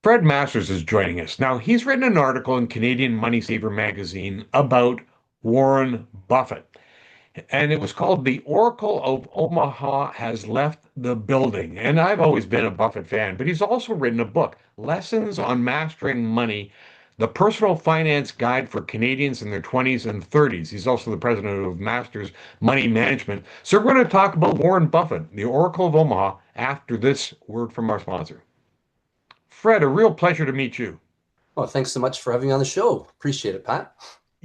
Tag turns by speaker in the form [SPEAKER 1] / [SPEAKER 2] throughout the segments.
[SPEAKER 1] Fred Masters is joining us. Now, he's written an article in Canadian Moneysaver magazine about Warren Buffett, and it was called The Oracle of Omaha Has Left the Building. And I've always been a Buffett fan, but he's also written a book, Lessons on Mastering Money, the Personal Finance Guide for Canadians in their 20s and 30s. He's also the president of Masters Money Management. So we're going to talk about Warren Buffett, the Oracle of Omaha, after this word from our sponsor. Fred, a real pleasure to meet you.
[SPEAKER 2] Well, thanks so much for having me on the show. Appreciate it, Pat.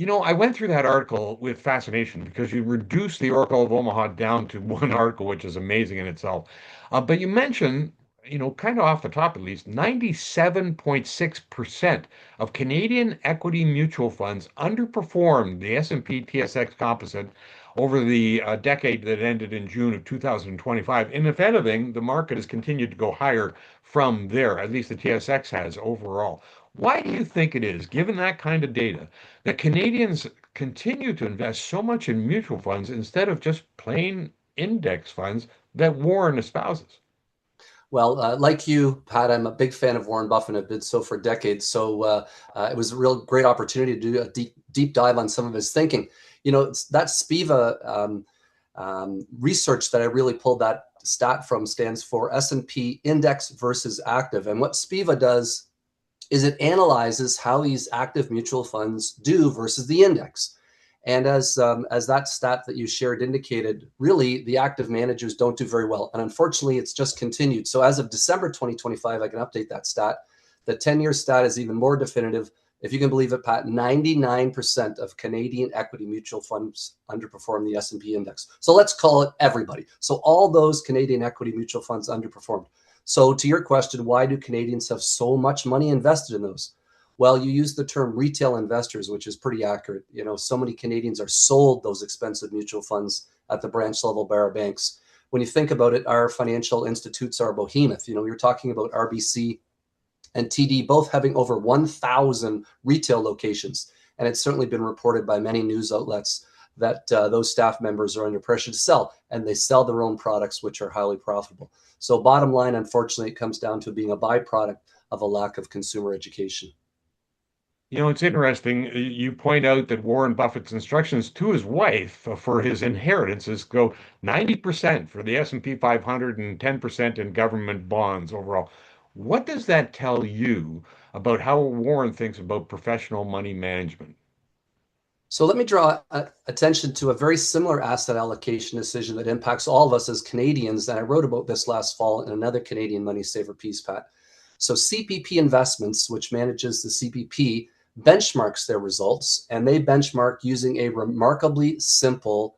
[SPEAKER 1] I went through that article with fascination because you reduced the Oracle of Omaha down to one article, which is amazing in itself. But you mentioned, kind of off the top at least, 97.6% of Canadian equity mutual funds underperformed the S&P TSX Composite over the decade that ended in June of 2025. And if anything, the market has continued to go higher from there, at least the TSX has overall. Why do you think it is, given that kind of data, that Canadians continue to invest so much in mutual funds instead of just plain index funds that Warren espouses?
[SPEAKER 2] Well, like you, Pat, I'm a big fan of Warren Buffett. I've been so for decades. So it was a real great opportunity to do a deep dive on some of his thinking. It's that SPIVA research that I really pulled that stat from stands for S&P Index versus Active. And what SPIVA does is it analyzes how these active mutual funds do versus the index. And as that stat that you shared indicated, really the active managers don't do very well. And unfortunately, it's just continued. So as of December 2025, I can update that stat. The 10-year stat is even more definitive. If you can believe it, Pat, 99% of Canadian equity mutual funds underperform the S&P index. So let's call it everybody. So all those Canadian equity mutual funds underperformed. So to your question, why do Canadians have so much money invested in those? Well, you use the term retail investors, which is pretty accurate. So many Canadians are sold those expensive mutual funds at the branch level by our banks. When you think about it, our financial institutes are a behemoth. You're talking about RBC and TD both having over 1,000 retail locations. And it's certainly been reported by many news outlets that those staff members are under pressure to sell, and they sell their own products, which are highly profitable. So bottom line, unfortunately, it comes down to being a byproduct of a lack of consumer education.
[SPEAKER 1] It's interesting. You point out that Warren Buffett's instructions to his wife for his inheritances go 90% for the S&P 500 and 10% in government bonds overall. What does that tell you about how Warren thinks about professional money management?
[SPEAKER 2] So let me draw attention to a very similar asset allocation decision that impacts all of us as Canadians. And I wrote about this last fall in another Canadian Moneysaver piece, Pat. So CPP Investments, which manages the CPP, benchmarks their results, and they benchmark using a remarkably simple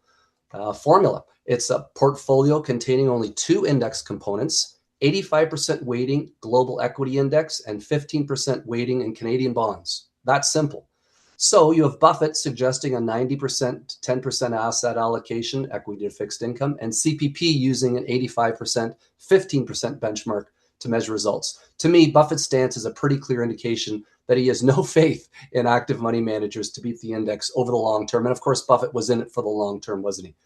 [SPEAKER 2] formula. It's a portfolio containing only two index components, 85% weighting global equity index and 15% weighting in Canadian bonds. That's simple. So you have Buffett suggesting a 90% 10% asset allocation, equity to fixed income, and CPP using an 85% 15% benchmark to measure results. To me, Buffett's stance is a pretty clear indication that he has no faith in active money managers to beat the index over the long term. And of course, Buffett was in it for the long term, wasn't he?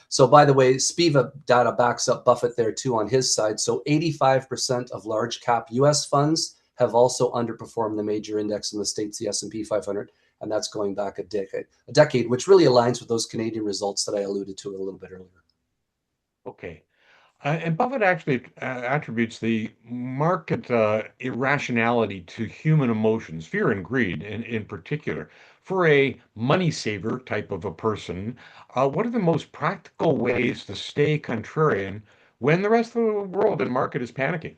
[SPEAKER 2] So by the way, SPIVA data backs up Buffett there too on his side. So 85% of large cap US funds have also underperformed the major index in the States, the S&P 500, and that's going back a decade, which really aligns with those Canadian results that I alluded to a little bit earlier.
[SPEAKER 1] Okay. And Buffett actually attributes the market irrationality to human emotions, fear and greed in particular. For a money saver type of a person, what are the most practical ways to stay contrarian when the rest of the world and market is panicking?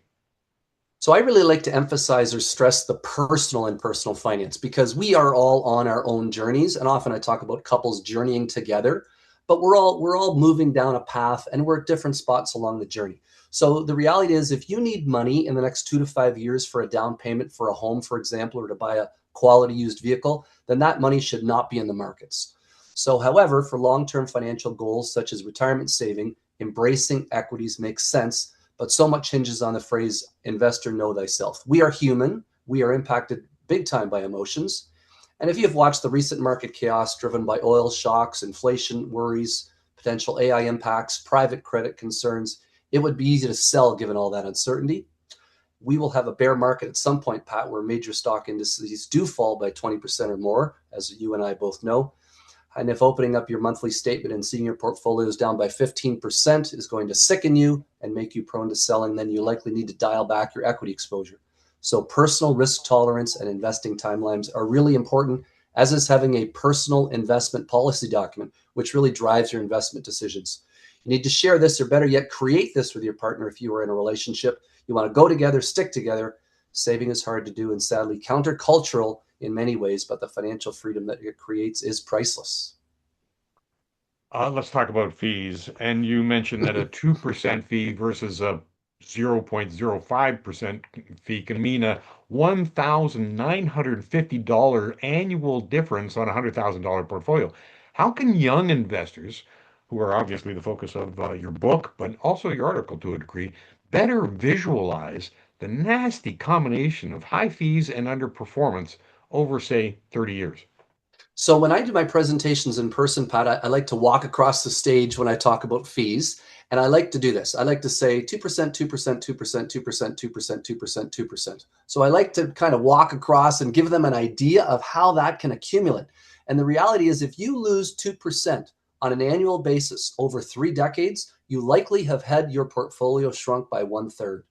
[SPEAKER 2] So I really like to emphasize or stress the personal and personal finance because we are all on our own journeys. And often I talk about couples journeying together, but we're all moving down a path and we're at different spots along the journey. So the reality is if you need money in the next 2 to 5 years for a down payment for a home, for example, or to buy a quality used vehicle, then that money should not be in the markets. So however, for long-term financial goals such as retirement saving, embracing equities makes sense, but so much hinges on the phrase investor know thyself. We are human. We are impacted big time by emotions. And if you've watched the recent market chaos driven by oil shocks, inflation worries, potential AI impacts, private credit concerns, it would be easy to sell given all that uncertainty. we will have a bear market at some point, Pat, where major stock indices do fall by 20% or more, as you and I both know. And if opening up your monthly statement and seeing your portfolios down by 15% is going to sicken you and make you prone to selling, then you likely need to dial back your equity exposure. So personal risk tolerance and investing timelines are really important, as is having a personal investment policy document, which really drives your investment decisions. You need to share this, or better yet, create this with your partner if you are in a relationship. You want to go together, stick together. Saving is hard to do and sadly countercultural in many ways, but the financial freedom that it creates is priceless.
[SPEAKER 1] Let's talk about fees. And you mentioned that a 2% fee versus a 0.05% fee can mean a $1,950 annual difference on a $100,000 portfolio. How can young investors, who are obviously the focus of your book, but also your article to a degree, better visualize the nasty combination of high fees and underperformance over, say, 30 years?
[SPEAKER 2] So when I do my presentations in person, Pat, I like to walk across the stage when I talk about fees. And I like to do this. I like to say 2%, 2%, 2%, 2%, 2%, 2%, 2%. So I like to kind of walk across and give them an idea of how that can accumulate. And the reality is, if you lose 2% on an annual basis over 3 decades, you likely have had your portfolio shrunk by 1/3.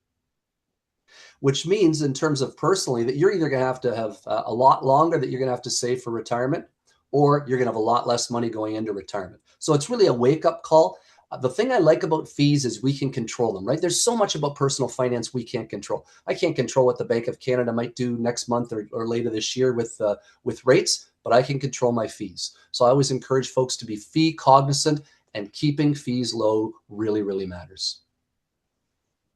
[SPEAKER 2] Which means, in terms of personally, that you're either going to have a lot longer that you're going to have to save for retirement, or you're going to have a lot less money going into retirement. So it's really a wake-up call. The thing I like about fees is we can control them, right? There's so much about personal finance we can't control. I can't control what the Bank of Canada might do next month or later this year with rates, but I can control my fees. So I always encourage folks to be fee cognizant, and keeping fees low really, really matters.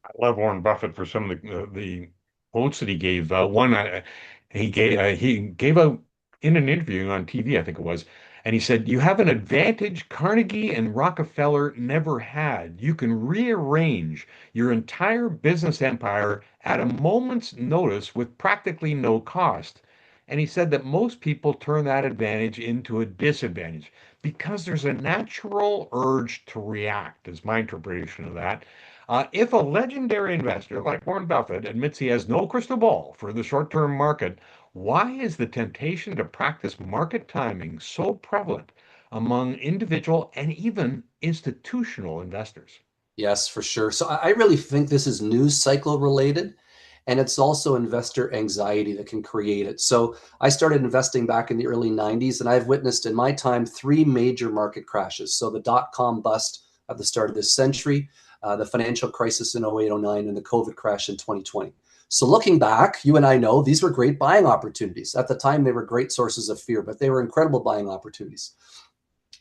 [SPEAKER 1] I love Warren Buffett for some of the quotes that he gave. He gave out in an interview on TV, I think it was, and he said, "You have an advantage Carnegie and Rockefeller never had. You can rearrange your entire business empire at a moment's notice with practically no cost." And he said that most people turn that advantage into a disadvantage because there's a natural urge to react, is my interpretation of that. If a legendary investor like Warren Buffett admits he has no crystal ball for the short-term market, why is the temptation to practice market timing so prevalent among individual and even institutional investors?
[SPEAKER 2] Yes, for sure. So I really think this is news cycle related, and it's also investor anxiety that can create it. So I started investing back in the early 90s, and I've witnessed in my time 3 major market crashes. So the dot-com bust at the start of this century, the financial crisis in 08, 09, and the COVID crash in 2020. So looking back, you and I know these were great buying opportunities. At the time, they were great sources of fear, but they were incredible buying opportunities.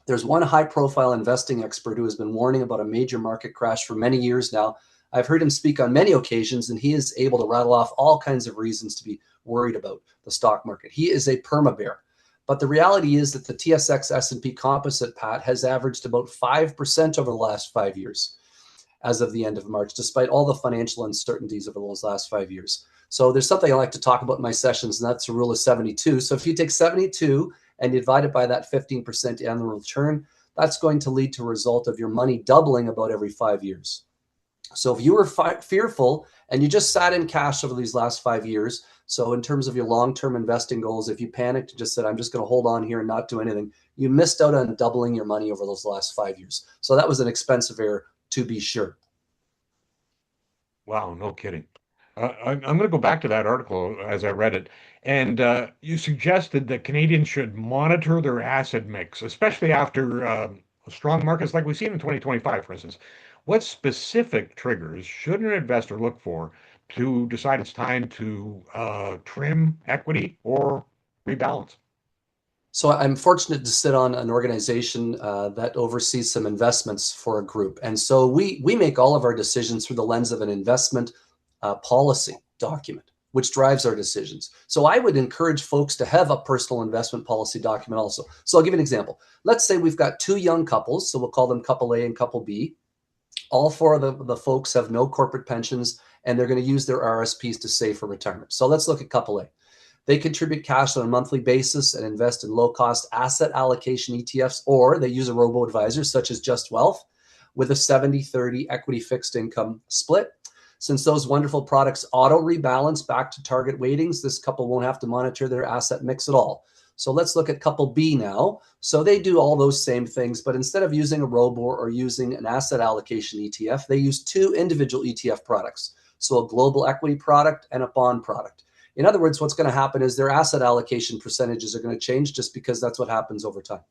[SPEAKER 2] There's one high-profile investing expert who has been warning about a major market crash for many years now. I've heard him speak on many occasions, and he is able to rattle off all kinds of reasons to be worried about the stock market. He is a perma-bear. But the reality is that the TSX S&P Composite, Pat, has averaged about 5% over the last 5 years as of the end of March, despite all the financial uncertainties over those last 5 years. So there's something I like to talk about in my sessions, and that's the rule of 72. So if you take 72 and you divide it by that 15% annual return, that's going to lead to a result of your money doubling about every 5 years. So if you were fearful and you just sat in cash over these last 5 years, so in terms of your long-term investing goals, if you panicked and just said, I'm just going to hold on here and not do anything, you missed out on doubling your money over those last 5 years. So that was an expensive error, to be sure.
[SPEAKER 1] Wow, no kidding. I'm going to go back to that article as I read it. And you suggested that Canadians should monitor their asset mix, especially after strong markets like we've seen in 2025, for instance. What specific triggers should an investor look for to decide it's time to trim equity or rebalance?
[SPEAKER 2] So I'm fortunate to sit on an organization that oversees some investments for a group. And so we make all of our decisions through the lens of an investment policy document, which drives our decisions. So I would encourage folks to have a personal investment policy document also. So I'll give you an example. Let's say we've got 2 young couples, so we'll call them couple A and couple B. All 4 of the folks have no corporate pensions, and they're going to use their RSPs to save for retirement. So let's look at couple A. They contribute cash on a monthly basis and invest in low-cost asset allocation ETFs, or they use a robo-advisor such as Justwealth with a 70-30 equity fixed income split. Since those wonderful products auto rebalance back to target weightings, this couple won't have to monitor their asset mix at all. So let's look at couple B now. So they do all those same things, but instead of using a robo or using an asset allocation ETF, they use two individual ETF products. So a global equity product and a bond product. In other words, what's going to happen is their asset allocation percentages are going to change just because that's what happens over time.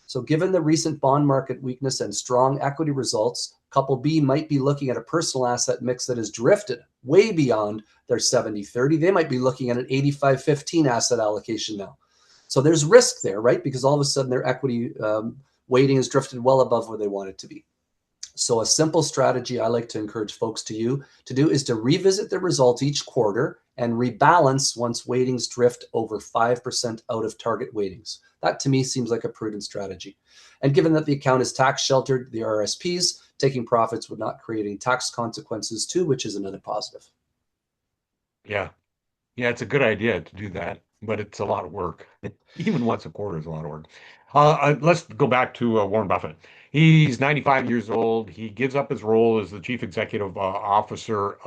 [SPEAKER 2] So given the recent bond market weakness and strong equity results, couple B might be looking at a personal asset mix that has drifted way beyond their 70-30. They might be looking at an 85-15 asset allocation now. So there's risk there, right? Because all of a sudden their equity weighting has drifted well above where they want it to be. So a simple strategy I like to encourage folks to do is to revisit their results each quarter and rebalance once weightings drift over 5% out of target weightings. That to me seems like a prudent strategy. And given that the account is tax sheltered, the RSPs, taking profits would not create any tax consequences too, which is another positive.
[SPEAKER 1] Yeah. Yeah, it's a good idea to do that, but it's a lot of work. Even once a quarter is a lot of work. Let's go back to Warren Buffett. He's 95 years old. He gives up his role as the chief executive officer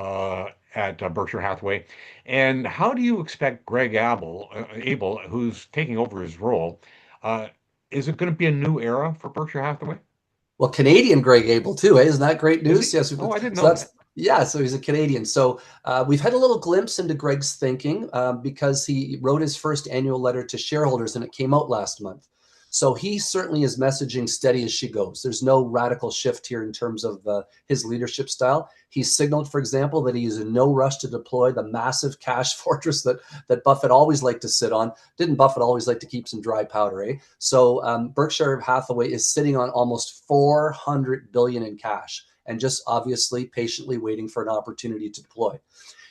[SPEAKER 1] at Berkshire Hathaway. And how do you expect Greg Abel, who's taking over his role, uh, is it going to be a new era for Berkshire Hathaway?
[SPEAKER 2] Well, Canadian Greg Abel too, eh? Isn't that great
[SPEAKER 1] Is
[SPEAKER 2] news?
[SPEAKER 1] he?
[SPEAKER 2] Yes.
[SPEAKER 1] Oh, I didn't
[SPEAKER 2] So
[SPEAKER 1] know that.
[SPEAKER 2] that's yeah. So he's a Canadian. So we've had a little glimpse into Greg's thinking because he wrote his first annual letter to shareholders, and it came out last month. So he certainly is messaging steady as she goes. There's no radical shift here in terms of his leadership style. He signaled, for example, that he is in no rush to deploy the massive cash fortress that Buffett always liked to sit on. Didn't Buffett always like to keep some dry powder, eh? So Berkshire Hathaway is sitting on almost 400 billion in cash and just obviously patiently waiting for an opportunity to deploy.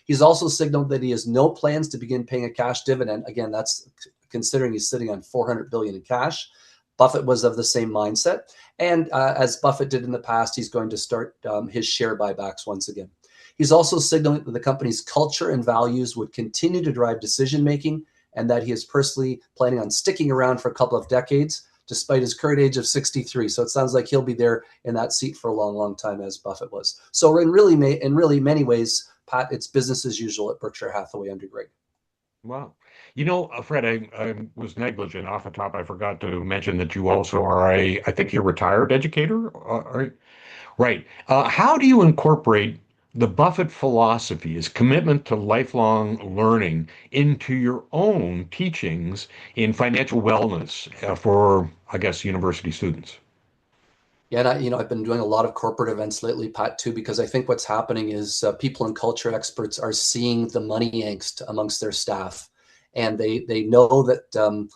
[SPEAKER 2] He's also signaled that he has no plans to begin paying a cash dividend. Again, that's considering he's sitting on 400 billion in cash. Buffett was of the same mindset. And as Buffett did in the past, he's going to start his share buybacks once again. He's also signaling that the company's culture and values would continue to drive decision-making and that he is personally planning on sticking around for a couple of decades, despite his current age of 63. So it sounds like he'll be there in that seat for a long, long time, as Buffett was. So in really many ways, Pat, it's business as usual at Berkshire Hathaway under Greg.
[SPEAKER 1] Wow. Fred, I was negligent off the top. I forgot to mention that you also are I think you're a retired educator. Right. How do you incorporate the Buffett philosophy, his commitment to lifelong learning, into your own teachings in financial wellness for, I guess, university students?
[SPEAKER 2] Yeah, and I've been doing a lot of corporate events lately, Pat, too, because I think what's happening is people and culture experts are seeing the money angst amongst their staff, and they know that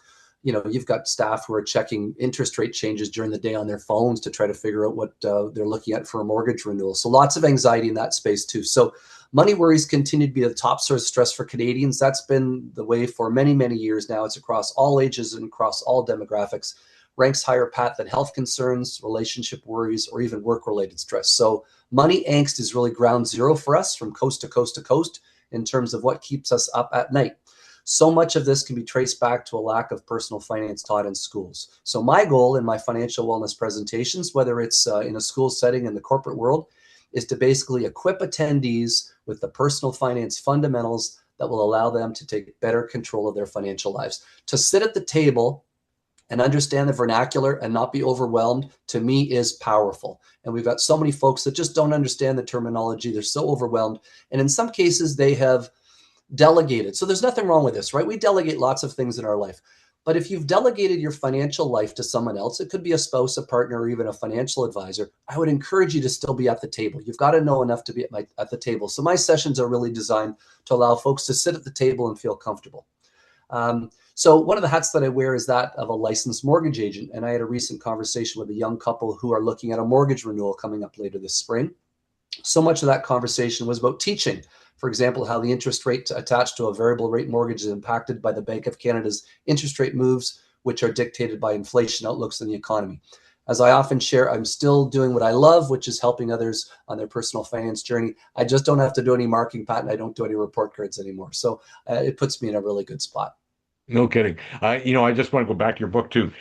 [SPEAKER 2] you've got staff who are checking interest rate changes during the day on their phones to try to figure out what they're looking at for a mortgage renewal. So lots of anxiety in that space too. So money worries continue to be the top source of stress for Canadians. That's been the way for many, many years now. It's across all ages and across all demographics. Ranks higher, Pat, than health concerns, relationship worries, or even work-related stress. So money angst is really ground zero for us from coast to coast to coast in terms of what keeps us up at night. So much of this can be traced back to a lack of personal finance taught in schools. So my goal in my financial wellness presentations, whether it's in a school setting in the corporate world, is to basically equip attendees with the personal finance fundamentals that will allow them to take better control of their financial lives. To sit at the table and understand the vernacular and not be overwhelmed, to me, is powerful. And we've got so many folks that just don't understand the terminology. They're so overwhelmed. And in some cases, they have delegated. So there's nothing wrong with this, right? We delegate lots of things in our life. But if you've delegated your financial life to someone else, it could be a spouse, a partner, or even a financial advisor, I would encourage you to still be at the table. You've got to know enough to be at the table. So my sessions are really designed to allow folks to sit at the table and feel comfortable. So one of the hats that I wear is that of a licensed mortgage agent. And I had a recent conversation with a young couple who are looking at a mortgage renewal coming up later this spring. So much of that conversation was about teaching, for example, how the interest rate attached to a variable rate mortgage is impacted by the Bank of Canada's interest rate moves, which are dictated by inflation outlooks in the economy. As I often share, I'm still doing what I love, which is helping others on their personal finance journey. I just don't have to do any marketing, Pat, and I don't do any report cards anymore. So it puts me in a really good spot.
[SPEAKER 1] No kidding. I just want to go back to your book too.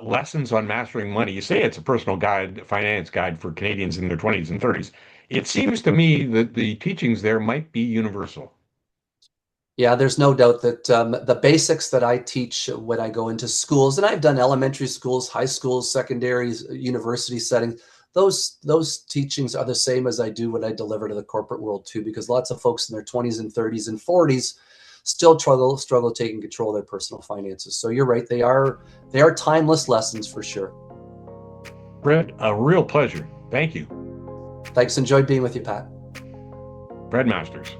[SPEAKER 1] Lessons on Mastering Money. You say it's a personal guide, finance guide for Canadians in their 20s and 30s. It seems to me that the teachings there might be universal.
[SPEAKER 2] Yeah, there's no doubt that the basics that I teach when I go into schools, and I've done elementary schools, high schools, secondaries, university settings, those teachings are the same as I do when I deliver to the corporate world too, because lots of folks in their 20s and 30s and 40s still struggle taking control of their personal finances. So you're right, they are timeless lessons for sure.
[SPEAKER 1] Fred, a real pleasure. Thank you.
[SPEAKER 2] Thanks, enjoyed being with you, Pat.
[SPEAKER 1] Fred Masters.